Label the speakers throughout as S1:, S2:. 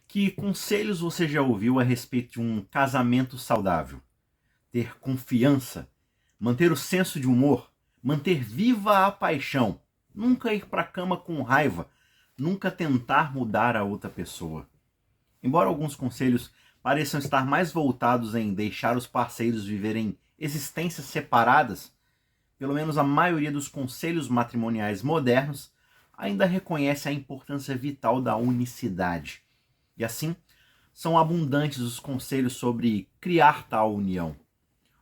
S1: Que conselhos você já ouviu a respeito de um casamento saudável? Ter confiança, manter o senso de humor, manter viva a paixão, nunca ir para a cama com raiva, nunca tentar mudar a outra pessoa. Embora alguns conselhos pareçam estar mais voltados em deixar os parceiros viverem existências separadas, pelo menos a maioria dos conselhos matrimoniais modernos ainda reconhece a importância vital da unicidade. E assim, são abundantes os conselhos sobre criar tal união.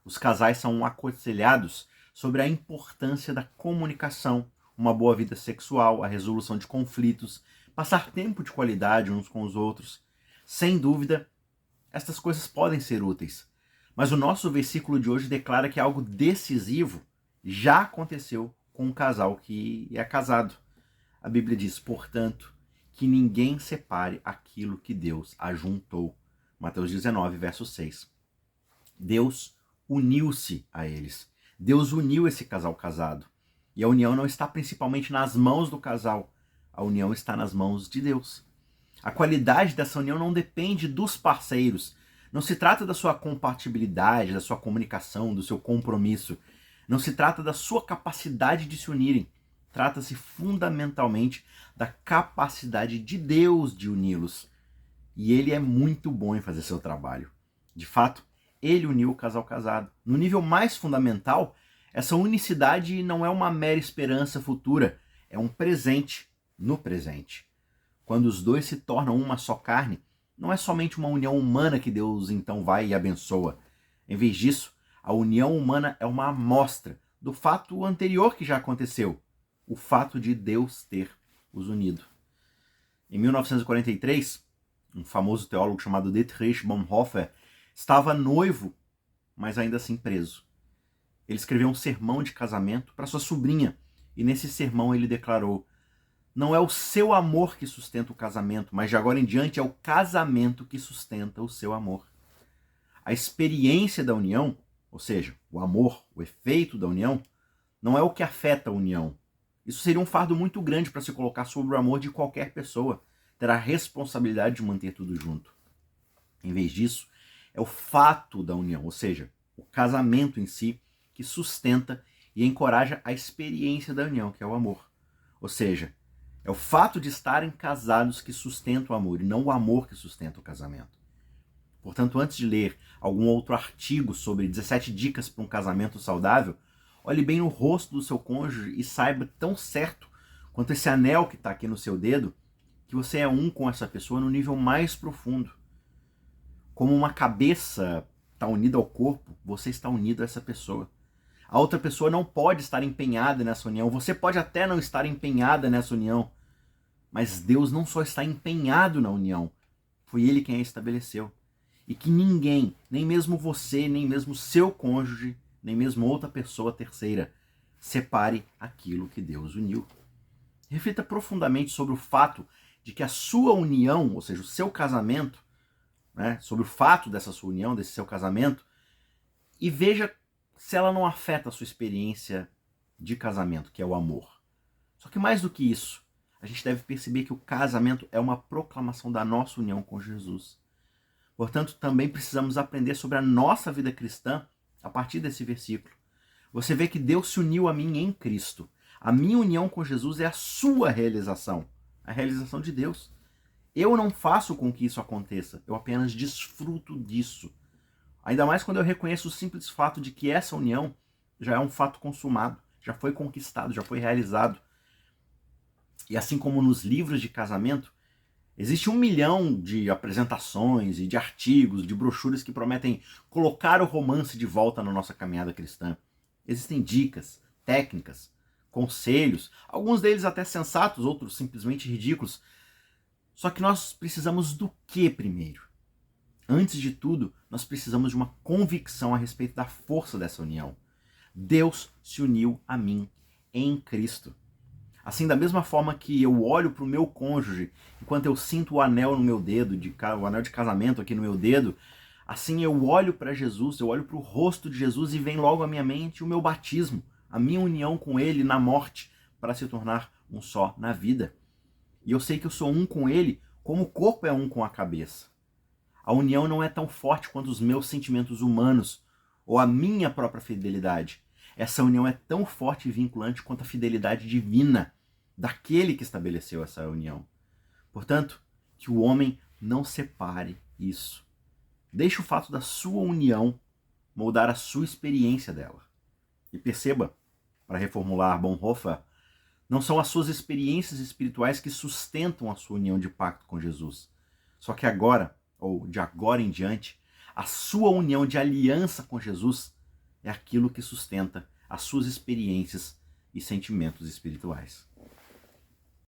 S1: Os casais são aconselhados sobre a importância da comunicação, uma boa vida sexual, a resolução de conflitos, passar tempo de qualidade uns com os outros. Sem dúvida, estas coisas podem ser úteis. Mas o nosso versículo de hoje declara que algo decisivo já aconteceu com um casal que é casado. A Bíblia diz, portanto, que ninguém separe aquilo que Deus ajuntou. Mateus 19, verso 6. Deus uniu-se a eles. Deus uniu esse casal casado. E a união não está principalmente nas mãos do casal. A união está nas mãos de Deus. A qualidade dessa união não depende dos parceiros. Não se trata da sua compatibilidade, da sua comunicação, do seu compromisso. Não se trata da sua capacidade de se unirem. Trata-se fundamentalmente da capacidade de Deus de uni-los. E ele é muito bom em fazer seu trabalho. De fato, ele uniu o casal casado. No nível mais fundamental, essa unicidade não é uma mera esperança futura, é um presente no presente. Quando os dois se tornam uma só carne, não é somente uma união humana que Deus então vai e abençoa. Em vez disso, a união humana é uma amostra do fato anterior que já aconteceu, o fato de Deus ter os unido. Em 1943, um famoso teólogo chamado Dietrich Bonhoeffer estava noivo, mas ainda assim preso. Ele escreveu um sermão de casamento para sua sobrinha, e nesse sermão ele declarou: não é o seu amor que sustenta o casamento, mas de agora em diante é o casamento que sustenta o seu amor. A experiência da união, ou seja, o amor, o efeito da união, não é o que afeta a união. Isso seria um fardo muito grande para se colocar sobre o amor de qualquer pessoa. Terá a responsabilidade de manter tudo junto. Em vez disso, é o fato da união, ou seja, o casamento em si, que sustenta e encoraja a experiência da união, que é o amor. Ou seja, é o fato de estarem casados que sustenta o amor, e não o amor que sustenta o casamento. Portanto, antes de ler algum outro artigo sobre 17 dicas para um casamento saudável, olhe bem no rosto do seu cônjuge e saiba tão certo quanto esse anel que está aqui no seu dedo, que você é um com essa pessoa no nível mais profundo. Como uma cabeça está unida ao corpo, você está unido a essa pessoa. A outra pessoa não pode estar empenhada nessa união. Você pode até não estar empenhada nessa união. Mas Deus não só está empenhado na união. Foi Ele quem a estabeleceu. E que ninguém, nem mesmo você, nem mesmo seu cônjuge, nem mesmo outra pessoa terceira, separe aquilo que Deus uniu. Reflita profundamente sobre o fato de que a sua união, ou seja, o seu casamento, sobre o fato dessa sua união, desse seu casamento, e veja se ela não afeta a sua experiência de casamento, que é o amor. Só que mais do que isso, a gente deve perceber que o casamento é uma proclamação da nossa união com Jesus. Portanto, também precisamos aprender sobre a nossa vida cristã a partir desse versículo. Você vê que Deus se uniu a mim em Cristo. A minha união com Jesus é a sua realização, a realização de Deus. Eu não faço com que isso aconteça, eu apenas desfruto disso. Ainda mais quando eu reconheço o simples fato de que essa união já é um fato consumado, já foi conquistado, já foi realizado. E assim como nos livros de casamento, existe 1 milhão de apresentações e de artigos, de brochuras que prometem colocar o romance de volta na nossa caminhada cristã. Existem dicas, técnicas, conselhos, alguns deles até sensatos, outros simplesmente ridículos. Só que nós precisamos do que primeiro? Antes de tudo, nós precisamos de uma convicção a respeito da força dessa união. Deus se uniu a mim em Cristo. Assim, da mesma forma que eu olho para o meu cônjuge, enquanto eu sinto o anel no meu dedo, o anel de casamento aqui no meu dedo, assim eu olho para Jesus, eu olho para o rosto de Jesus e vem logo à minha mente o meu batismo, a minha união com Ele na morte, para se tornar um só na vida. E eu sei que eu sou um com Ele como o corpo é um com a cabeça. A união não é tão forte quanto os meus sentimentos humanos ou a minha própria fidelidade. Essa união é tão forte e vinculante quanto a fidelidade divina daquele que estabeleceu essa união. Portanto, que o homem não separe isso. Deixe o fato da sua união moldar a sua experiência dela. E perceba, para reformular Bonhoeffer, não são as suas experiências espirituais que sustentam a sua união de pacto com Jesus. Só que agora, ou de agora em diante, a sua união de aliança com Jesus é aquilo que sustenta as suas experiências e sentimentos espirituais.